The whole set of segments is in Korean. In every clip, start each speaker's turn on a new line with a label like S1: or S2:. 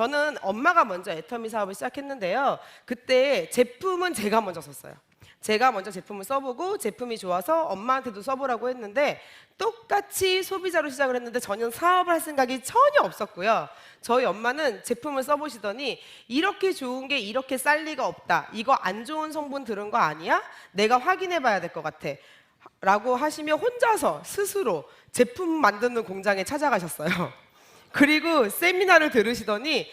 S1: 저는 엄마가 먼저 애터미 사업을 시작했는데요. 그때 제품은 제가 먼저 썼어요. 제가 먼저 제품을 써보고 제품이 좋아서 엄마한테도 써보라고 했는데 똑같이 소비자로 시작을 했는데 전혀 사업을 할 생각이 전혀 없었고요. 저희 엄마는 제품을 써보시더니 이렇게 좋은 게 이렇게 쌀 리가 없다. 이거 안 좋은 성분 들은 거 아니야? 내가 확인해 봐야 될 것 같아. 라고 하시며 혼자서 스스로 제품 만드는 공장에 찾아가셨어요. 그리고 세미나를 들으시더니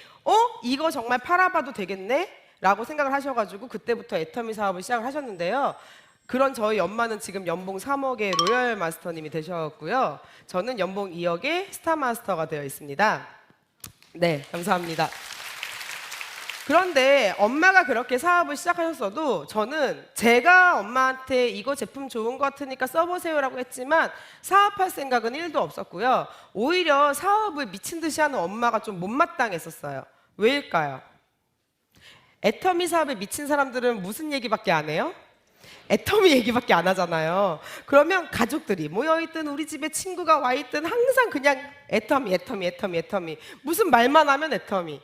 S1: 이거 정말 팔아봐도 되겠네? 라고 생각을 하셔가지고 그때부터 애터미 사업을 시작을 하셨는데요. 그런 저희 엄마는 지금 연봉 3억의 로열 마스터님이 되셨고요. 저는 연봉 2억의 스타 마스터가 되어 있습니다. 네, 감사합니다. 그런데 엄마가 그렇게 사업을 시작하셨어도 저는 제가 엄마한테 이거 제품 좋은 것 같으니까 써보세요라고 했지만 사업할 생각은 1도 없었고요. 오히려 사업을 미친 듯이 하는 엄마가 좀 못마땅했었어요. 왜일까요? 애터미 사업에 미친 사람들은 무슨 얘기밖에 안 해요? 애터미 얘기밖에 안 하잖아요. 그러면 가족들이 모여있든 우리 집에 친구가 와있든 항상 그냥 애터미 무슨 말만 하면 애터미.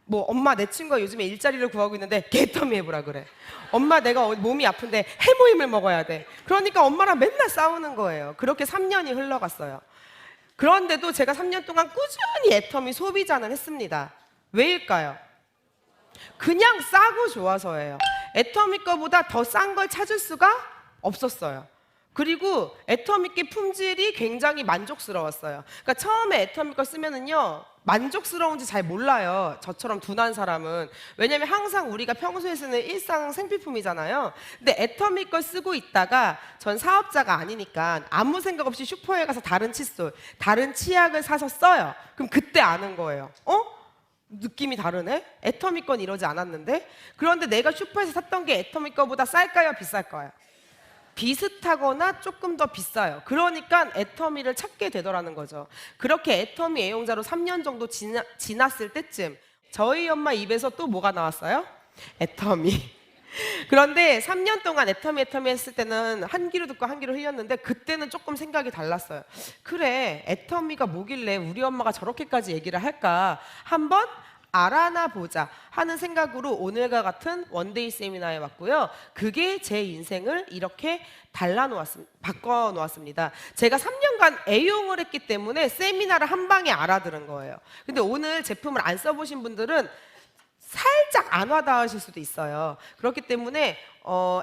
S1: 뭐 엄마 내 친구가 요즘에 일자리를 구하고 있는데 개터미 해보라 그래. 엄마 내가 몸이 아픈데 해모임을 먹어야 돼. 그러니까 엄마랑 맨날 싸우는 거예요. 그렇게 3년이 흘러갔어요. 그런데도 제가 3년 동안 꾸준히 애터미 소비자는 했습니다. 왜일까요? 그냥 싸고 좋아서예요. 애터미 거보다 더 싼 걸 찾을 수가 없었어요. 그리고 애터미 게 품질이 굉장히 만족스러웠어요. 그러니까 처음에 애터미 거 쓰면은요 만족스러운지 잘 몰라요. 저처럼 둔한 사람은. 왜냐면 항상 우리가 평소에 쓰는 일상 생필품이잖아요. 근데 애터미 걸 쓰고 있다가 전 사업자가 아니니까 아무 생각 없이 슈퍼에 가서 다른 칫솔, 다른 치약을 사서 써요. 그럼 그때 아는 거예요. 느낌이 다르네? 애터미 건 이러지 않았는데? 그런데 내가 슈퍼에서 샀던 게 애터미 거보다 쌀까요? 비쌀까요? 비슷하거나 조금 더 비싸요. 그러니까 애터미를 찾게 되더라는 거죠. 그렇게 애터미 애용자로 3년 정도 지났을 때쯤 저희 엄마 입에서 또 뭐가 나왔어요? 애터미. 그런데 3년 동안 애터미 했을 때는 한 귀로 듣고 한 귀로 흘렸는데 그때는 조금 생각이 달랐어요. 그래, 애터미가 뭐길래 우리 엄마가 저렇게까지 얘기를 할까? 한번 알아나 보자 하는 생각으로 오늘과 같은 원데이 세미나에 왔고요. 그게 제 인생을 이렇게 바꿔놓았습니다. 제가 3년간 애용을 했기 때문에 세미나를 한 방에 알아들은 거예요. 근데 오늘 제품을 안 써보신 분들은 살짝 안 와닿으실 수도 있어요. 그렇기 때문에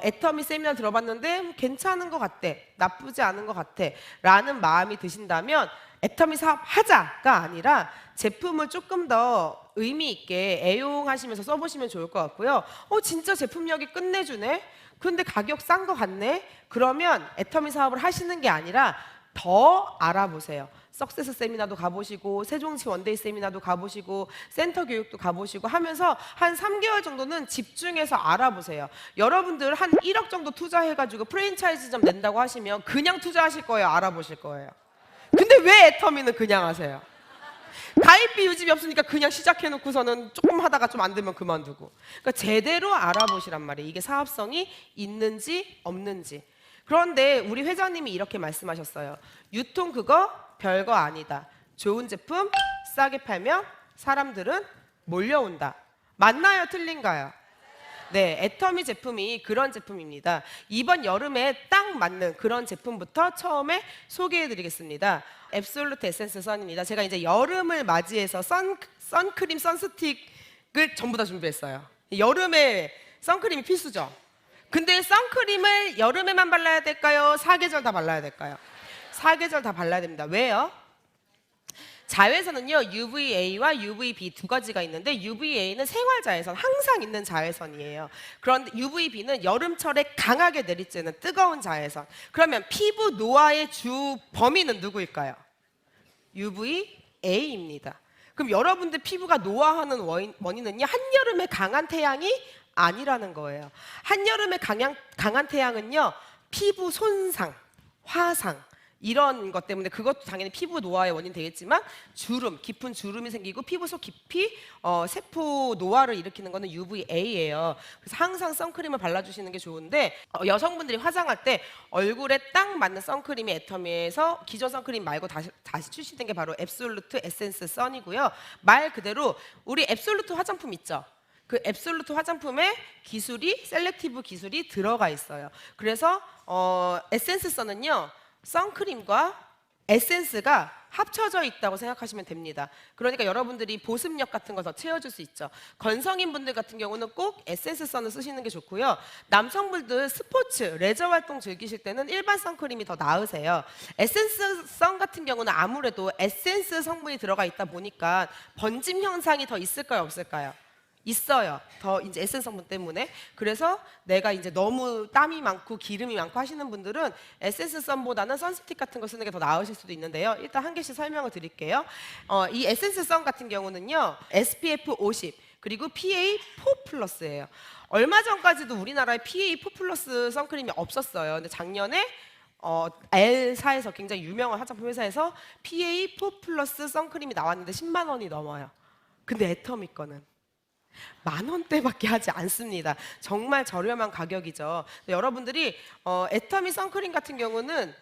S1: 애터미 세미나 들어봤는데 괜찮은 것 같대, 나쁘지 않은 것 같아 라는 마음이 드신다면 애터미 사업 하자가 아니라 제품을 조금 더 의미 있게 애용하시면서 써보시면 좋을 것 같고요. 진짜 제품력이 끝내주네? 그런데 가격 싼 것 같네? 그러면 애터미 사업을 하시는 게 아니라 더 알아보세요. 석세스 세미나도 가보시고 세종시 원데이 세미나도 가보시고 센터 교육도 가보시고 하면서 한 3개월 정도는 집중해서 알아보세요. 여러분들 한 1억 정도 투자해가지고 프랜차이즈점 낸다고 하시면 그냥 투자하실 거예요? 알아보실 거예요? 근데 왜 애터미는 그냥 하세요? 가입비 유지비 없으니까 그냥 시작해놓고서는 조금 하다가 좀 안 되면 그만두고. 그러니까 제대로 알아보시란 말이에요. 이게 사업성이 있는지 없는지. 그런데 우리 회장님이 이렇게 말씀하셨어요. 유통 그거 별거 아니다. 좋은 제품 싸게 팔면 사람들은 몰려온다. 맞나요? 틀린가요? 네, 애터미 제품이 그런 제품입니다. 이번 여름에 딱 맞는 그런 제품부터 처음에 소개해드리겠습니다. 앱솔루트 에센스 선입니다. 제가 이제 여름을 맞이해서 선크림, 선스틱을 전부 다 준비했어요. 여름에 선크림이 필수죠. 근데 선크림을 여름에만 발라야 될까요? 사계절 다 발라야 될까요? 사계절 다 발라야 됩니다. 왜요? 자외선은요 UVA와 UVB 두 가지가 있는데 UVA는 생활자외선, 항상 있는 자외선이에요. 그런데 UVB는 여름철에 강하게 내리쬐는 뜨거운 자외선. 그러면 피부 노화의 주 범위는 누구일까요? UVA입니다. 그럼 여러분들 피부가 노화하는 원인은요 한여름에 강한 태양이 아니라는 거예요. 한여름에 강한 태양은요 피부 손상, 화상 이런 것 때문에 그것도 당연히 피부 노화의 원인 되겠지만 주름, 깊은 주름이 생기고 피부 속 깊이 세포 노화를 일으키는 거는 UVA예요. 그래서 항상 선크림을 발라주시는 게 좋은데 여성분들이 화장할 때 얼굴에 딱 맞는 선크림이 애터미에서 기존 선크림 말고 다시 출시된 게 바로 앱솔루트 에센스 선이고요. 말 그대로 우리 앱솔루트 화장품 있죠? 그 앱솔루트 화장품에 기술이 셀렉티브 기술이 들어가 있어요. 그래서 에센스 선은요. 선크림과 에센스가 합쳐져 있다고 생각하시면 됩니다. 그러니까 여러분들이 보습력 같은 거 더 채워줄 수 있죠. 건성인 분들 같은 경우는 꼭 에센스 선을 쓰시는 게 좋고요. 남성분들 스포츠, 레저 활동 즐기실 때는 일반 선크림이 더 나으세요. 에센스 선 같은 경우는 아무래도 에센스 성분이 들어가 있다 보니까 번짐 현상이 더 있을까요, 없을까요? 있어요. 더 이제 에센스 성분 때문에. 그래서 내가 이제 너무 땀이 많고 기름이 많고 하시는 분들은 에센스 선보다는 선스틱 같은 거 쓰는 게 더 나으실 수도 있는데요. 일단 한 개씩 설명을 드릴게요. 이 에센스 선 같은 경우는요. SPF 50 그리고 PA4 플러스예요. 얼마 전까지도 우리나라에 PA4 플러스 선크림이 없었어요. 근데 작년에 L사에서 굉장히 유명한 화장품 회사에서 PA4 플러스 선크림이 나왔는데 10만 원이 넘어요. 근데 애터미 거는 10,000원대밖에 하지 않습니다. 정말 저렴한 가격이죠. 여러분들이 애터미 선크림 같은 경우는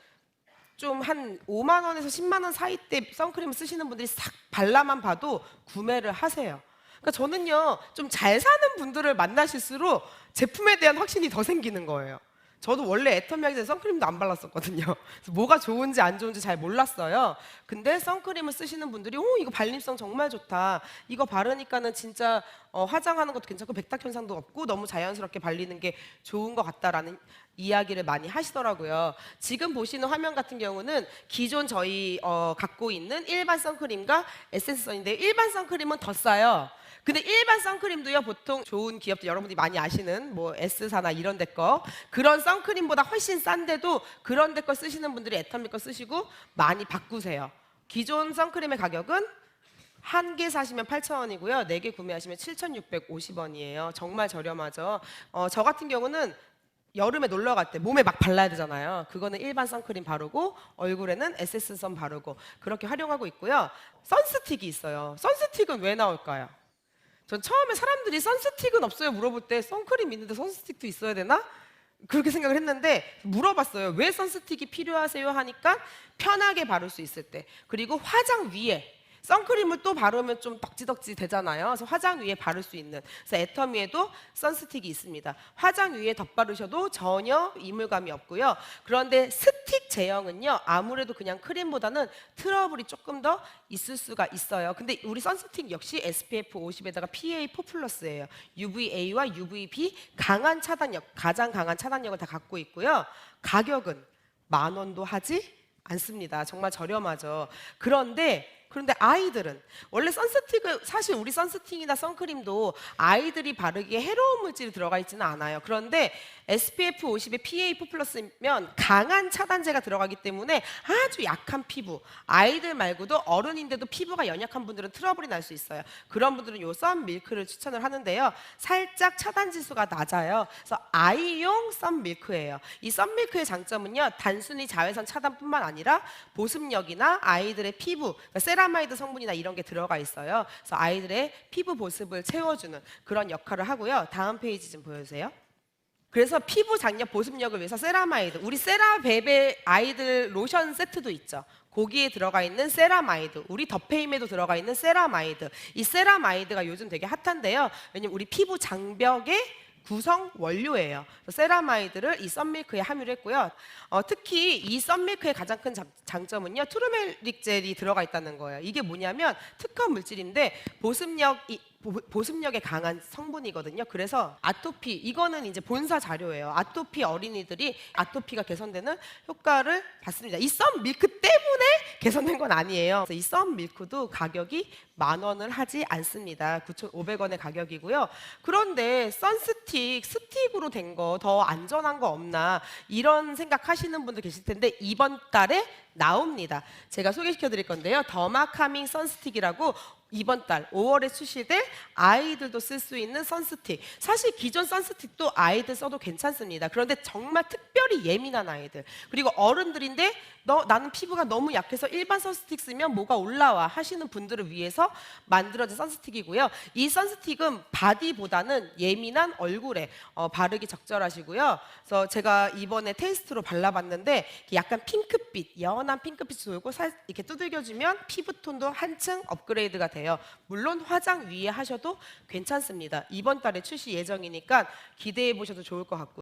S1: 좀 한 5만 원에서 10만 원 사이대 선크림을 쓰시는 분들이 싹 발라만 봐도 구매를 하세요. 그러니까 저는요, 좀 잘 사는 분들을 만나실수록 제품에 대한 확신이 더 생기는 거예요. 저도 원래 애터미 하기 전에 선크림도 안 발랐었거든요. 그래서 뭐가 좋은지 안 좋은지 잘 몰랐어요. 근데 선크림을 쓰시는 분들이 이거 발림성 정말 좋다. 이거 바르니까는 진짜 화장하는 것도 괜찮고 백탁 현상도 없고 너무 자연스럽게 발리는 게 좋은 것 같다라는 이야기를 많이 하시더라고요. 지금 보시는 화면 같은 경우는 기존 저희 갖고 있는 일반 선크림과 에센스 선인데 일반 선크림은 더 싸요. 근데 일반 선크림도요, 보통 좋은 기업들 여러분들이 많이 아시는 뭐 S사나 이런 데 거 그런 선크림보다 훨씬 싼데도 그런 데 거 쓰시는 분들이 애터미 거 쓰시고 많이 바꾸세요. 기존 선크림의 가격은 한 개 사시면 8,000원이고요. 4개 구매하시면 7,650원이에요. 정말 저렴하죠. 저 같은 경우는 여름에 놀러 갈 때 몸에 막 발라야 되잖아요. 그거는 일반 선크림 바르고 얼굴에는 에센스 선 바르고 그렇게 활용하고 있고요. 선스틱이 있어요. 선스틱은 왜 나올까요? 전 처음에 사람들이 선스틱은 없어요 물어볼 때 선크림 있는데 선스틱도 있어야 되나? 그렇게 생각을 했는데 물어봤어요. 왜 선스틱이 필요하세요? 하니까 편하게 바를 수 있을 때, 그리고 화장 위에 선크림을 또 바르면 좀 덕지덕지 되잖아요. 그래서 화장 위에 바를 수 있는, 그래서 애터미에도 선스틱이 있습니다. 화장 위에 덧바르셔도 전혀 이물감이 없고요. 그런데 스틱 제형은요, 아무래도 그냥 크림보다는 트러블이 조금 더 있을 수가 있어요. 근데 우리 선스틱 역시 SPF 50에다가 PA4 플러스예요. UVA와 UVB 강한 차단력, 가장 강한 차단력을 다 갖고 있고요. 가격은 10,000원도 하지 않습니다. 정말 저렴하죠. 그런데 아이들은 원래 선스틱을, 사실 우리 선스틱이나 선크림도 아이들이 바르기에 해로운 물질이 들어가 있지는 않아요. 그런데 SPF 50에 PA4 플러스면 강한 차단제가 들어가기 때문에 아주 약한 피부, 아이들 말고도 어른인데도 피부가 연약한 분들은 트러블이 날 수 있어요. 그런 분들은 요 썬밀크를 추천을 하는데요. 살짝 차단 지수가 낮아요. 그래서 아이용 썬밀크예요. 이 썬밀크의 장점은요, 단순히 자외선 차단뿐만 아니라 보습력이나 아이들의 피부, 그러니까 세라마이드 성분이나 이런 게 들어가 있어요. 그래서 아이들의 피부 보습을 채워주는 그런 역할을 하고요. 다음 페이지 좀 보여주세요. 그래서 피부 장력 보습력을 위해서 세라마이드, 우리 세라베베 아이들 로션 세트도 있죠. 거기에 들어가 있는 세라마이드, 우리 더페임에도 들어가 있는 세라마이드, 이 세라마이드가 요즘 되게 핫한데요. 왜냐면 우리 피부 장벽에 구성 원료예요. 세라마이드를 이 썬밀크에 함유를 했고요. 특히 이 썬밀크의 가장 큰 장점은요, 투르메릭 젤이 들어가 있다는 거예요. 이게 뭐냐면 특허 물질인데 보습력에 강한 성분이거든요. 그래서 아토피, 이거는 이제 본사 자료예요. 아토피 어린이들이 아토피가 개선되는 효과를 받습니다. 이 썬밀크 때문에 개선된 건 아니에요. 그래서 이 썬밀크도 가격이 10,000원을 하지 않습니다. 9,500원의 가격이고요. 그런데 선스틱, 스틱으로 된 거 더 안전한 거 없나 이런 생각하시는 분들 계실 텐데 이번 달에 나옵니다. 제가 소개시켜 드릴 건데요. 더마카밍 선스틱이라고 이번 달 5월에 출시될 아이들도 쓸 수 있는 선스틱. 사실 기존 선스틱도 아이들 써도 괜찮습니다. 그런데 정말 특별히 예민한 아이들, 그리고 어른들인데 나는 피부가 너무 약해서 일반 선스틱 쓰면 뭐가 올라와 하시는 분들을 위해서 만들어진 선스틱이고요. 이 선스틱은 바디보다는 예민한 얼굴에 바르기 적절하시고요. 그래서 제가 이번에 테스트로 발라봤는데 약간 핑크빛, 연한 핑크빛이 돌고 이렇게 두들겨주면 피부톤도 한층 업그레이드가 돼요. 물론 화장 위에 하셔도 괜찮습니다. 이번 달에 출시 예정이니까 기대해 보셔도 좋을 것 같고요.